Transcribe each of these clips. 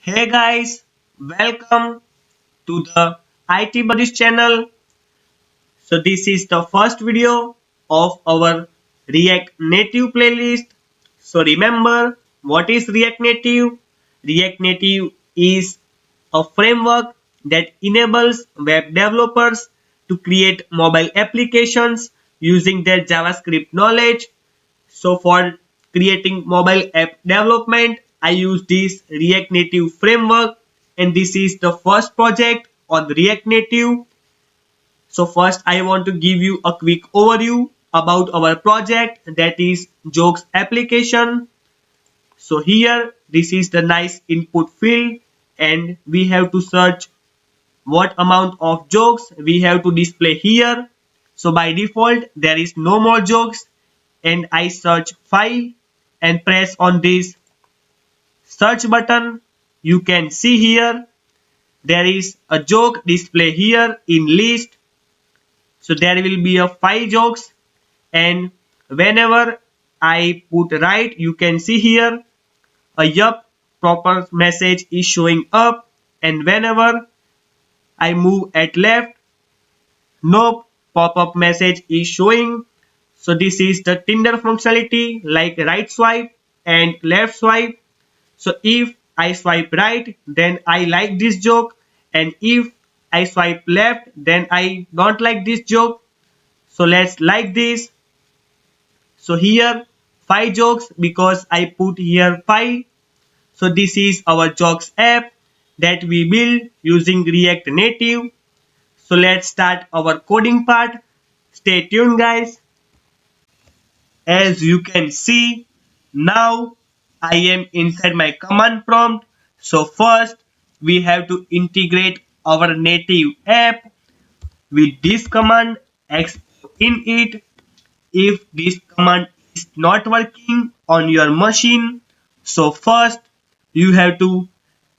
Hey guys, welcome to the IT Buddies channel. So this is the first video of our React Native playlist. So remember what is React Native? React Native is a framework that enables web developers to create mobile applications using their JavaScript knowledge. So for creating mobile app development, I use this React Native framework, and this is the first project on React Native. So first I want to give you a quick overview about our project, that is Jokes application. So here this is the nice input field, and we have to search what amount of jokes we have to display here. So by default there is no more jokes, and I search file and press on this search button. You can see here there is a joke display here in list. So there will be a 5 jokes, and whenever I put right, you can see here a yup proper message is showing up, and whenever I move at left, nope pop-up message is showing. So this is the Tinder functionality, like right swipe and left swipe. So if I swipe right, then I like this joke, and if I swipe left, then I don't like this joke. So let's like this. So here 5 jokes because I put here 5. So this is our Jokes app that we build using React Native. So let's start our coding part. Stay tuned guys. As you can see, now I am inside my command prompt. So first we have to integrate our native app with this command expo init. If this command is not working on your machine, so first you have to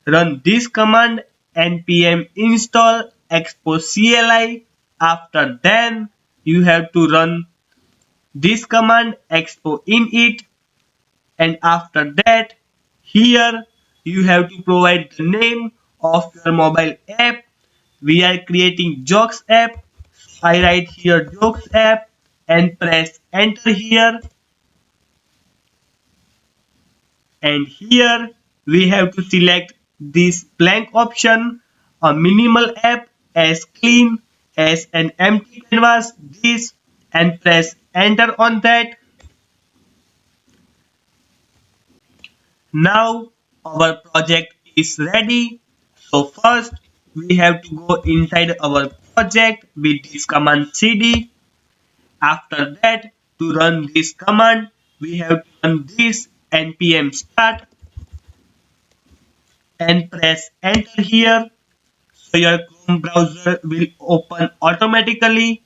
run this command npm install expo cli. After then you have to run this command expo init, and after that here you have to provide the name of your mobile app. We are creating Jokes app. I write here Jokes app and press enter here, and here we have to select this blank option, a minimal app as clean as an empty canvas, this, and press enter on that. Now our project is ready. So first we have to go inside our project with this command cd. After that, to run this command we have to run this npm start and press enter here. So your Chrome browser will open automatically.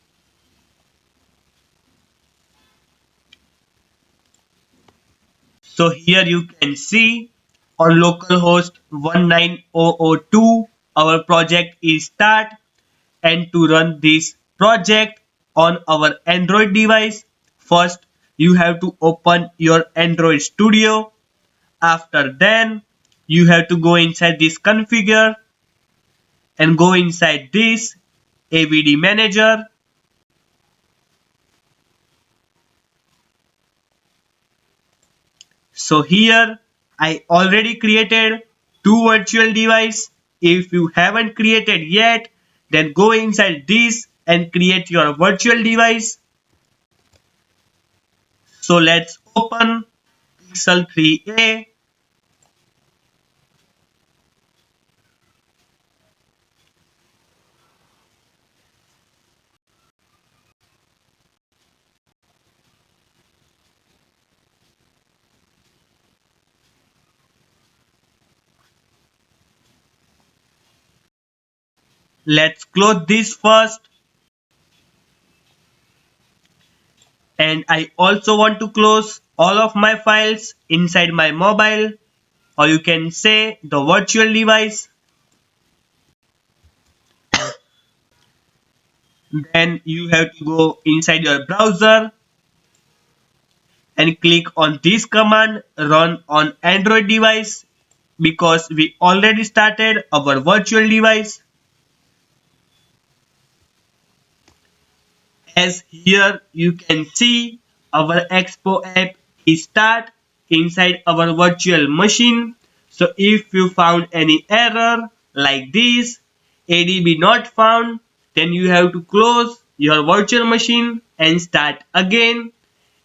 So here you can see on localhost 19002 our project is start, and to run this project on our Android device, first you have to open your Android Studio. After then you have to go inside this configure and go inside this AVD manager. So here I already created 2 virtual device. If you haven't created yet, then go inside this and create your virtual device. So let's open Pixel 3a. Let's close this first, and I also want to close all of my files inside my mobile, or you can say the virtual device. Then you have to go inside your browser and click on this command run on Android device. because we already started our virtual device. As here you can see our Expo app is start inside our virtual machine. So if you found any error like this, ADB not found, then you have to close your virtual machine and start again.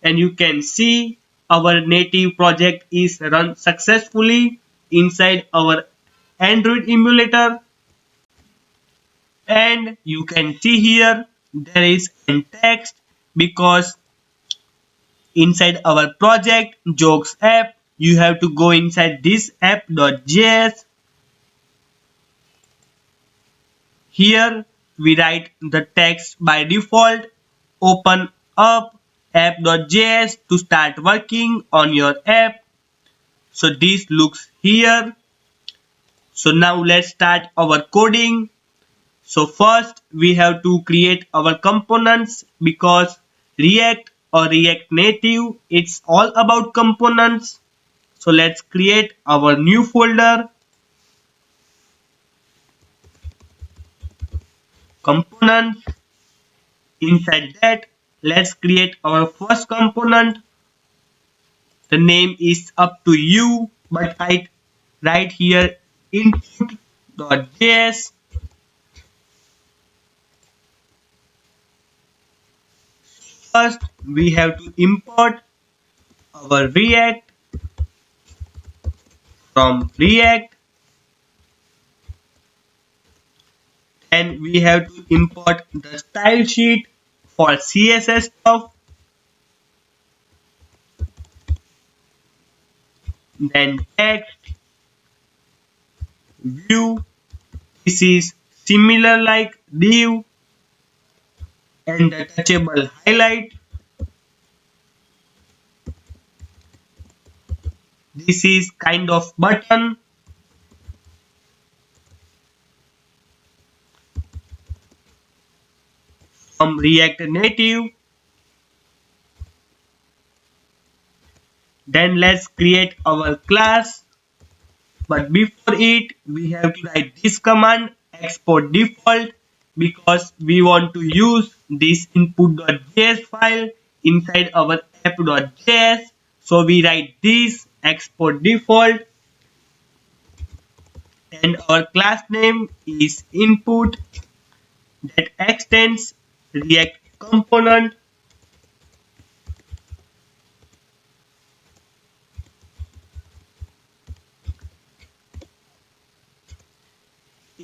And you can see our native project is run successfully inside our Android emulator. And you can see here there is a text because inside our project JokesApp you have to go inside this app.js. Here we write the text by default. Open up app.js to start working on your app. So this looks here. So now let's start our coding. So first we have to create our components because React or React Native, it's all about components. So let's create our new folder, components. Inside that, let's create our first component. The name is up to you, but I write here input.js. First, we have to import our React from React. And we have to import the style sheet for CSS stuff, then text, view, this is similar like div, and the touchable highlight, this is kind of button, from React Native. Then let's create our class, but before it we have to write this command export default because we want to use this input.js file inside our app.js. So we write this export default and our class name is input that extends React component.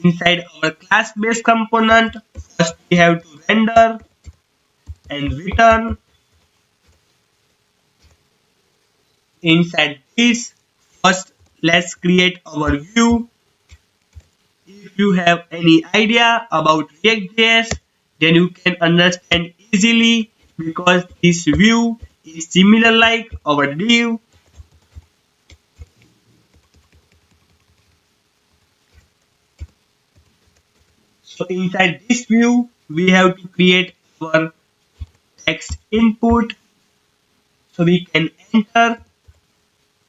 Inside our class base component, first we have to render and return. Inside this, first let's create our view. If you have any idea about React.js, then you can understand easily because this view is similar like our div. So inside this view, we have to create our text input. So we can enter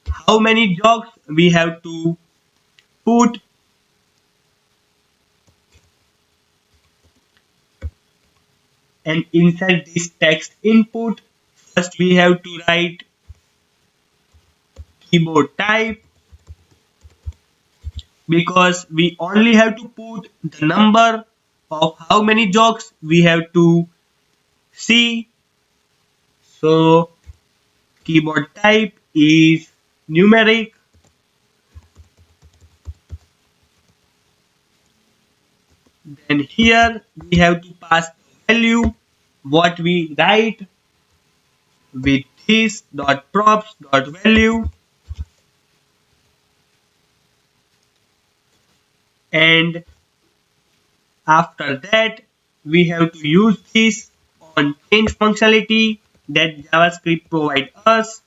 how many jokes we have to put, and inside this text input, first we have to write keyboard type because we only have to put the number of how many jokes we have to see. So keyboard type is numeric. Then here we have to pass the value what we write with this dot props dot value, and after that we have to use this on change functionality that JavaScript provide us.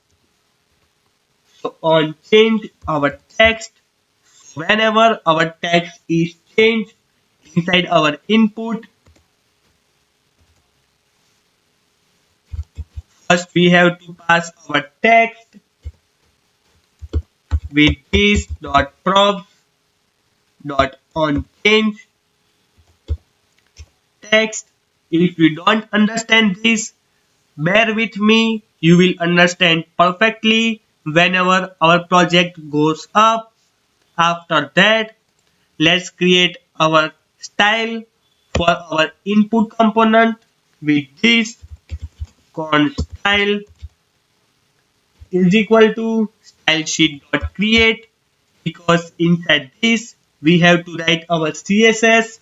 So on change our text, whenever our text is changed inside our input, first we have to pass our text with this dot props dot on change text. If you don't understand this, bear with me. You will understand perfectly whenever our project goes up. After that, let's create our style for our input component with this const style is equal to style sheet dot create, because inside this we have to write our CSS.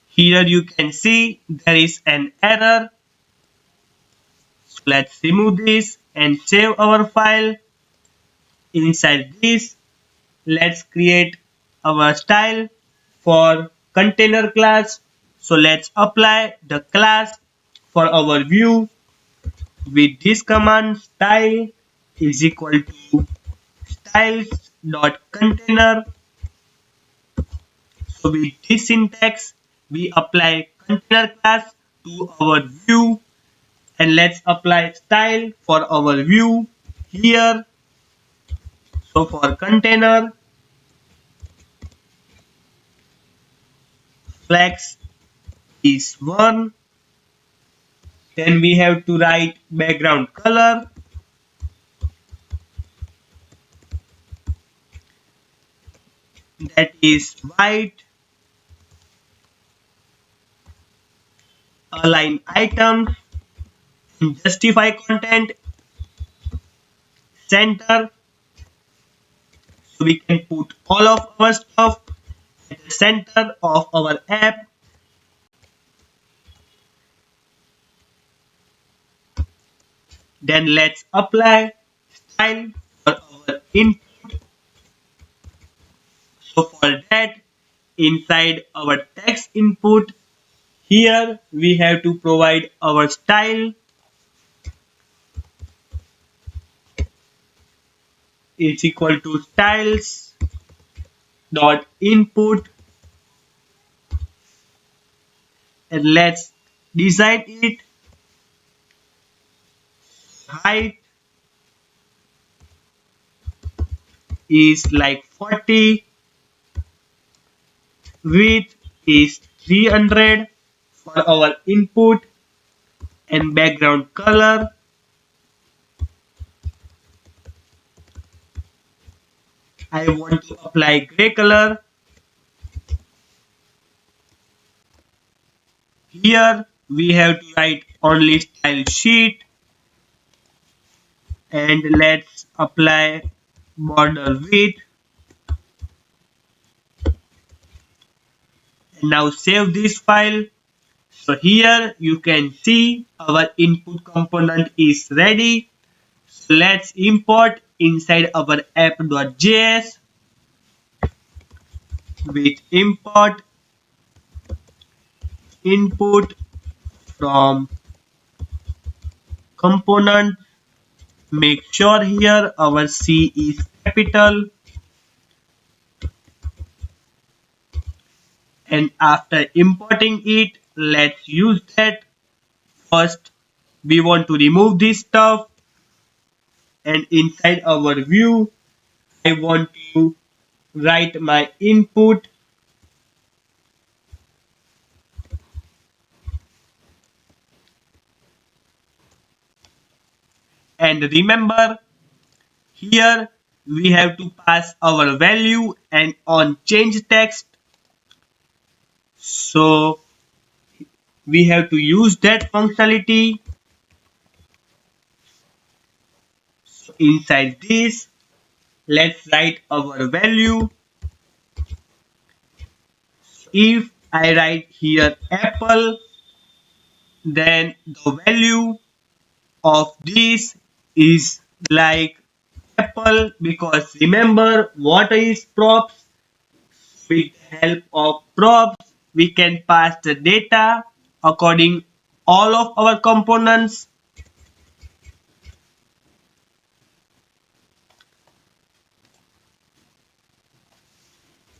Here you can see there is an error. So let's remove this and save our file. Inside this, let's create our style for container class. So let's apply the class for our view with this command style is equal to styles dot container. So with this syntax, we apply container class to our view, and let's apply style for our view here. So for container, flex is 1. Then we have to write background color, that is white. Align items, justify content, center. So we can put all of our stuff at the center of our app. Then let's apply style for our input. So for that, inside our text input, here we have to provide our style is equal to styles dot input, and let's design it. Height is like 40, width is 300 for our input, and background color I want to apply gray color. Here we have to write only style sheet, and let's apply border width. And now save this file. So here you can see our input component is ready. So let's import inside our app.js with import input from component. Make sure here our C is capital, and after importing it, let's use that. First we want to remove this stuff, and inside our view I want to write my input. And remember, here we have to pass our value and on change text. So we have to use that functionality. So inside this, let's write our value. If I write here apple, then the value of this is like apple, because remember what is props. With help of props, we can pass the data according all of our components.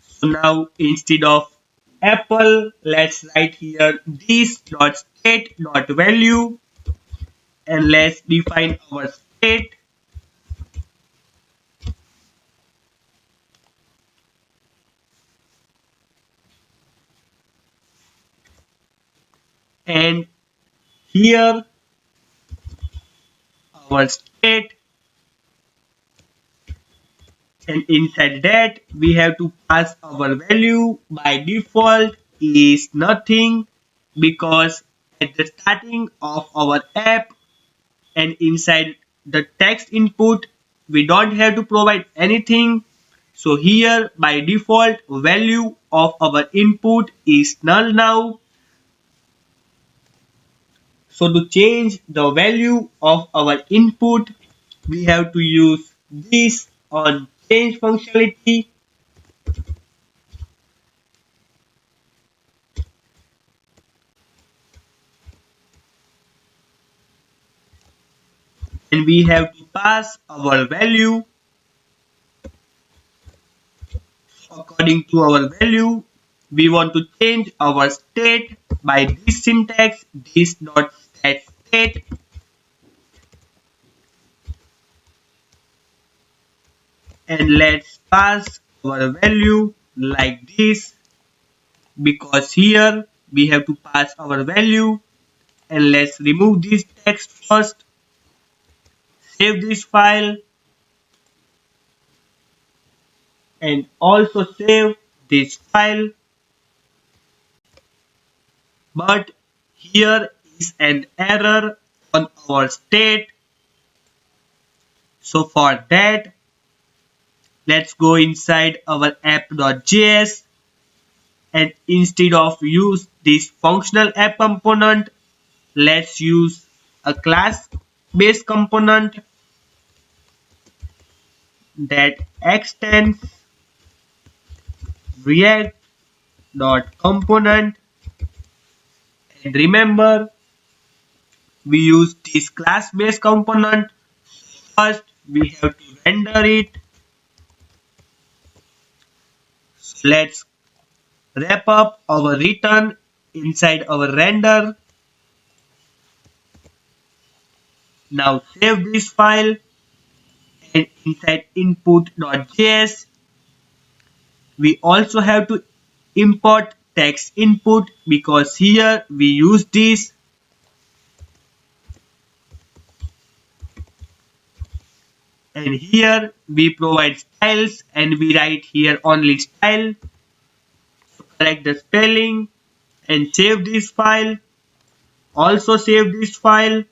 So now instead of apple, let's write here this dot state dot value, and let's define our state. And here our state, and inside that we have to pass our value. By default is nothing, because at the starting of our app and inside the text input we don't have to provide anything. So here by default value of our input is null now. So to change the value of our input, we have to use this on change functionality, and we have to pass our value. According to our value, we want to change our state by this syntax, this dot set state, and let's pass our value like this, because here we have to pass our value. And let's remove this text first, save this file, and also save this file. But here is an error on our state. So for that, let's go inside our app.js, and instead of use this functional app component, let's use a class based component that extends react.component. And remember, we use this class based component. First we have to render it. So let's wrap up our return inside our render. Now save this file, and inside input.js we also have to import text input, because here we use this, and here we provide styles and we write here only style. So correct the spelling and save this file. Also save this file,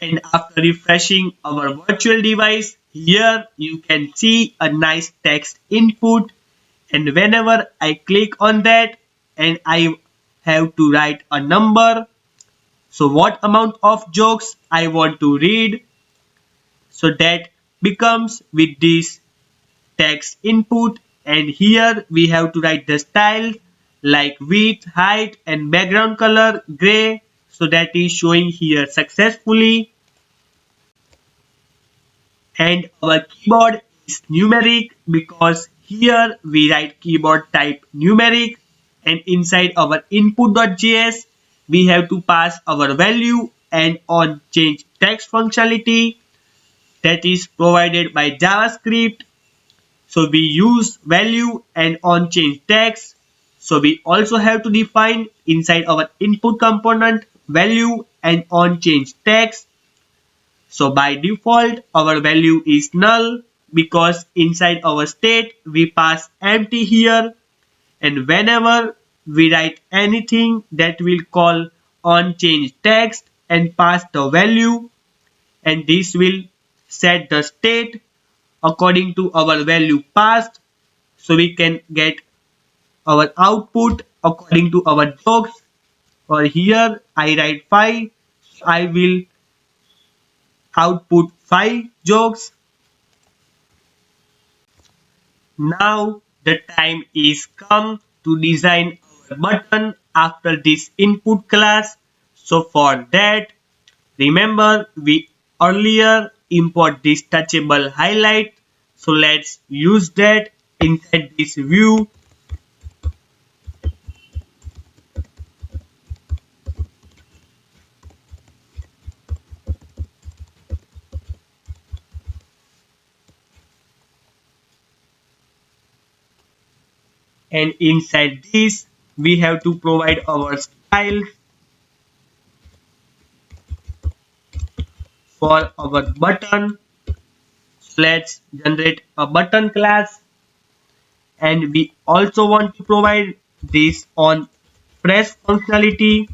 and after refreshing our virtual device, here you can see a nice text input, and whenever I click on that and I have to write a number, so what amount of jokes I want to read, so that becomes with this text input. And here we have to write the style like width, height, and background color gray, so that is showing here successfully. And our keyboard is numeric, because here we write keyboard type numeric, and inside our input.js we have to pass our value and on change text functionality that is provided by JavaScript. So we use value and on change text. So we also have to define inside our input component value and on change text. So by default our value is null, because inside our state we pass empty here, and whenever we write anything that will call on change text and pass the value, and this will set the state according to our value passed, so we can get our output according to our jokes. Or here I write 5, I will output 5 jokes. Now the time is come to design our button after this input class. So for that, remember we earlier import this touchable highlight. So let's use that inside this view. And inside this, we have to provide our styles for our button. So let's generate a button class, and we also want to provide this on press functionality.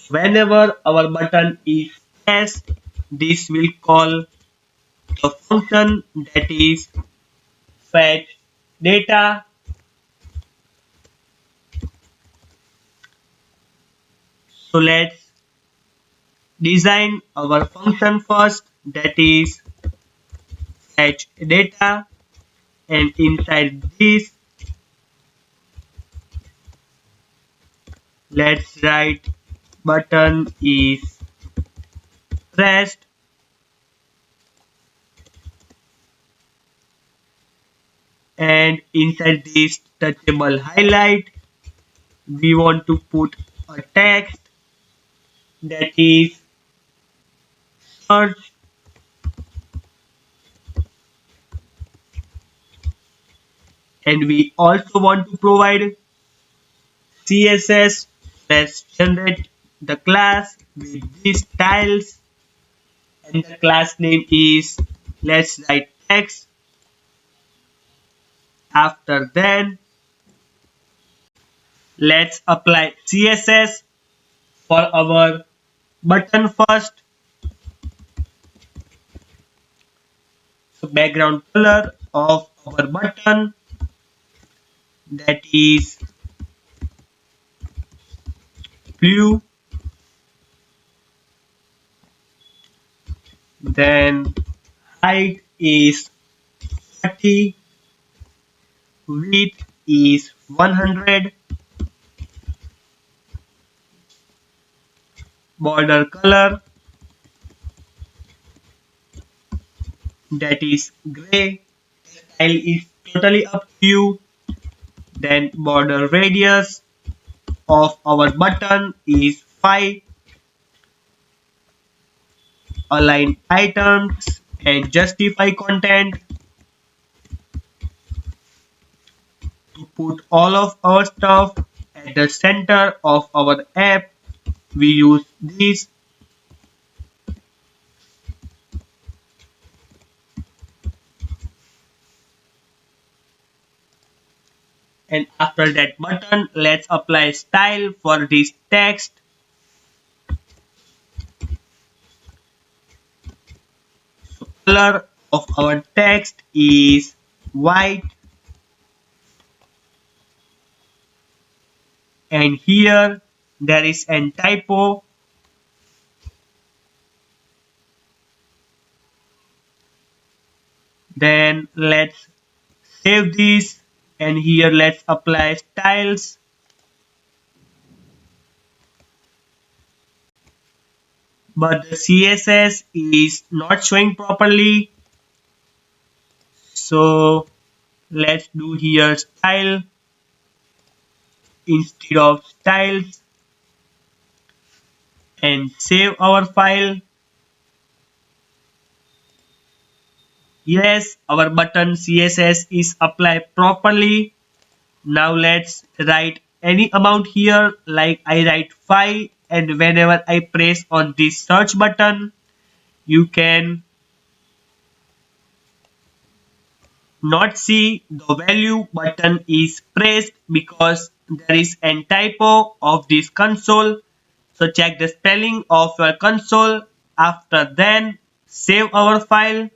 Whenever our button is pressed, this will call the function that is fetch data. So let's design our function first, that is fetch data, and inside this let's write button is pressed, and inside this touchable highlight we want to put a text that is search, and we also want to provide CSS. Let's generate the class with these styles, and the class name is, let's write text. After then, let's apply CSS for our button first. So background color of our button, that is blue. Then height is 30, width is 100, border color, that is gray. Style is totally up to you. Then border radius of our button is 5. Align items and justify content. To put all of our stuff at the center of our app, we use this. And after that button, let's apply style for this text. So color of our text is white, and here there is an typo. Then let's save this, and here let's apply styles. But the CSS is not showing properly, so let's do here style instead of styles, and save our file. Yes, our button CSS is applied properly. Now let's write any amount here, like I write 5, and whenever I press on this search button, you can not see the value button is pressed because there is a typo of this console. So check the spelling of your console. After then, save our file,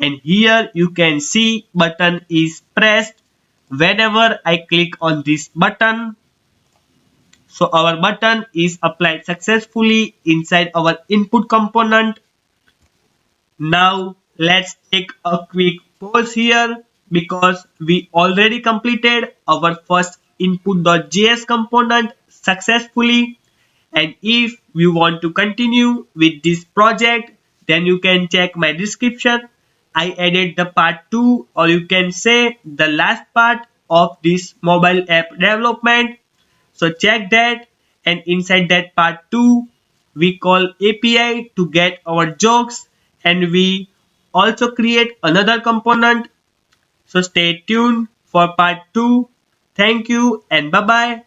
and here you can see button is pressed whenever I click on this button. So our button is applied successfully inside our input component. Now let's take a quick pause here because we already completed our first input.js component successfully, And if you want to continue with this project, then you can check my description. I added the part 2, or you can say the last part of this mobile app development. So check that, and inside that part 2 we call API to get our jokes, and we also create another component. So stay tuned for part 2. Thank you and bye bye.